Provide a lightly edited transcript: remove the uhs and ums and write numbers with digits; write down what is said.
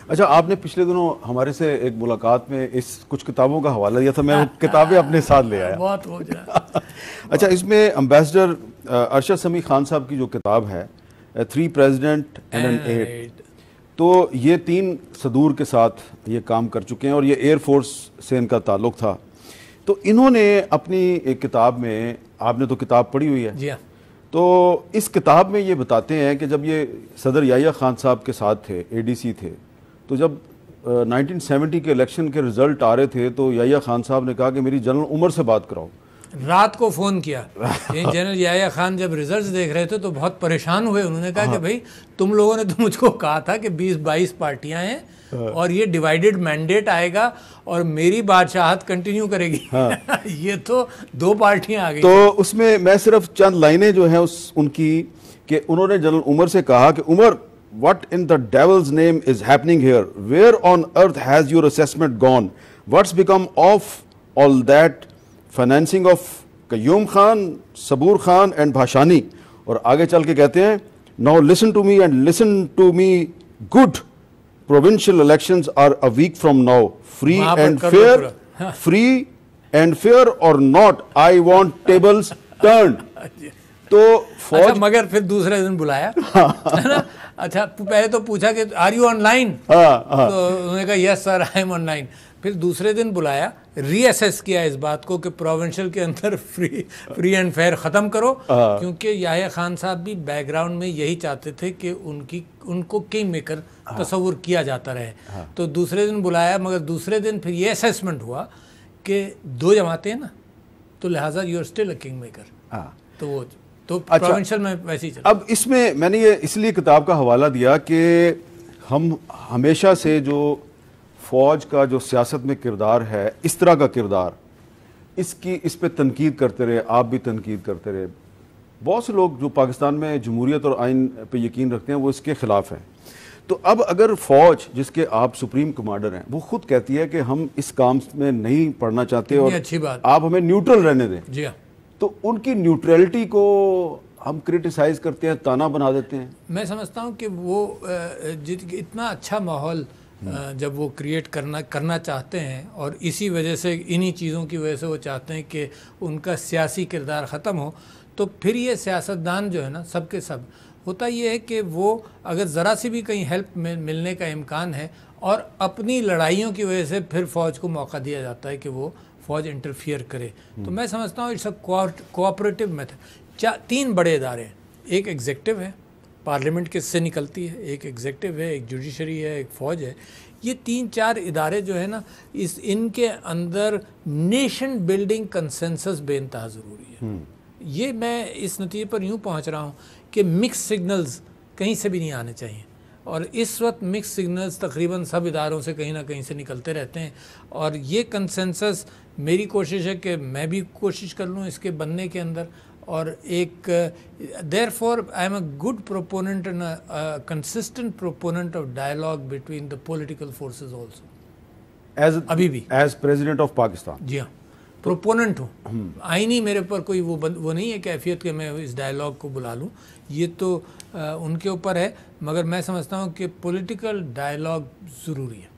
اچھا، آپ نے پچھلے دنوں ہمارے سے ایک ملاقات میں کچھ کتابوں کا حوالہ دیا تھا، میں وہ کتابیں اپنے ساتھ لے آیا. بہت ہو جائے. اچھا، اس میں امبیسڈر ارشد سمیع خان صاحب کی جو کتاب ہے 3 Presidents and an Aide، تو یہ 3 صدور کے ساتھ یہ کام کر چکے ہیں اور یہ ایئر فورس سے ان کا تعلق تھا. تو انہوں نے اپنی ایک کتاب میں، آپ نے تو کتاب پڑھی ہوئی ہے، جی ہاں، تو اس کتاب میں یہ بتاتے ہیں کہ جب یہ صدر یحییٰ خان صاحب کے ساتھ تھے، ADC تھے، تو جب 1970 کے الیکشن کے رزلٹ آ رہے تھے تو یحییٰ خان صاحب نے کہا کہ میری جنرل عمر سے بات کراؤ. رات کو فون کیا. جنرل یحییٰ خان جب ریزلٹس دیکھ رہے تھے تو بہت پریشان ہوئے. انہوں نے کہا کہ بھائی تم لوگوں نے تو مجھ کو کہا تھا کہ 20-22 پارٹیاں ہیں اور یہ ڈیوائیڈڈ مینڈیٹ آئے گا اور میری بادشاہت کنٹینیو کرے گی. یہ تو 2 پارٹیاں آ گئی. تو اس میں صرف چند لائنیں جو ہیں ان کی، کہ انہوں نے جنرل عمر سے کہا کہ عمر، what in the devil's name is happening here? Where on earth has your assessment gone? What's become of all that financing of Qayyum Khan, Sabur Khan and Bhashani? اور آگے چل کے کہتے ہیں now listen to me and listen to me good. Provincial elections are a week from now. Free and fair, free and fair or not, I want tables turned. تو فوج مگر پھر دوسرے دن بلایا. اچھا، پہلے تو پوچھا کہ آر یو آن لائن، تو انہوں نے کہا یس سر آئی ایم آن لائن. پھر دوسرے دن بلایا، ری ایسیس کیا اس بات کو کہ پروونشل کے اندر فری اینڈ فیئر ختم کرو، کیونکہ یحییٰ خان صاحب بھی بیک گراؤنڈ میں یہی چاہتے تھے کہ ان کو کنگ میکر تصور کیا جاتا رہے. تو دوسرے دن بلایا، مگر دوسرے دن پھر یہ اسیسمنٹ ہوا کہ 2 جماعتیں ہیں نا، تو لہٰذا you are still a king maker. تو وہ تو پروونشل میں ویسے ہی چلا. اب اس میں میں نے یہ اس لیے کتاب کا حوالہ دیا کہ ہم ہمیشہ سے جو فوج کا جو سیاست میں کردار ہے، اس طرح کا کردار، اس پہ تنقید کرتے رہے، آپ بھی تنقید کرتے رہے. بہت سے لوگ جو پاکستان میں جمہوریت اور آئین پہ یقین رکھتے ہیں وہ اس کے خلاف ہیں. تو اب اگر فوج، جس کے آپ سپریم کمانڈر ہیں، وہ خود کہتی ہے کہ ہم اس کام میں نہیں پڑھنا چاہتے اور آپ ہمیں نیوٹرل رہنے دیں، جی ہاں، تو ان کی نیوٹرلٹی کو ہم کرٹیسائز کرتے ہیں، تانا بنا دیتے ہیں. میں سمجھتا ہوں کہ وہ اتنا اچھا ماحول جب وہ کریٹ کرنا چاہتے ہیں، اور اسی وجہ سے انہی چیزوں کی وجہ سے وہ چاہتے ہیں کہ ان کا سیاسی کردار ختم ہو، تو پھر یہ سیاستدان جو ہے نا، سب کے سب، ہوتا یہ ہے کہ وہ اگر ذرا سی بھی کہیں ہیلپ ملنے کا امکان ہے، اور اپنی لڑائیوں کی وجہ سے پھر فوج کو موقع دیا جاتا ہے کہ وہ فوج انٹرفیئر کرے. تو میں سمجھتا ہوں اٹس اے کوآپریٹو میتھڈ. 3 بڑے ادارے ہیں، ایک ایگزیکٹو ہے، پارلیمنٹ کس سے نکلتی ہے، ایک ایگزیکٹو ہے، ایک جوڈیشری ہے، ایک فوج ہے. یہ 3-4 ادارے جو ہے نا، ان کے اندر نیشن بلڈنگ کنسنسس بے انتہا ضروری ہے. یہ میں اس نتیجے پر یوں پہنچ رہا ہوں کہ مکس سگنلز کہیں سے بھی نہیں آنے چاہیے، اور اس وقت مکس سگنلز تقریباً سب اداروں سے کہیں نہ کہیں سے نکلتے رہتے ہیں. اور یہ کنسنسس میری کوشش ہے کہ میں بھی کوشش کر لوں اس کے بننے کے اندر. اور ایک therefore I am a good proponent and a consistent proponent of dialogue between the political forces also. ابھی بھی ایز پریزیڈنٹ آف پاکستان. جی ہاں، پروپوننٹ ہوں. آئینی میرے پر کوئی وہ نہیں ہے کیفیت کہ میں اس ڈائلاگ کو بلا لوں، یہ تو ان کے اوپر ہے. مگر میں سمجھتا ہوں کہ پولیٹیکل ڈائلاگ ضروری ہے.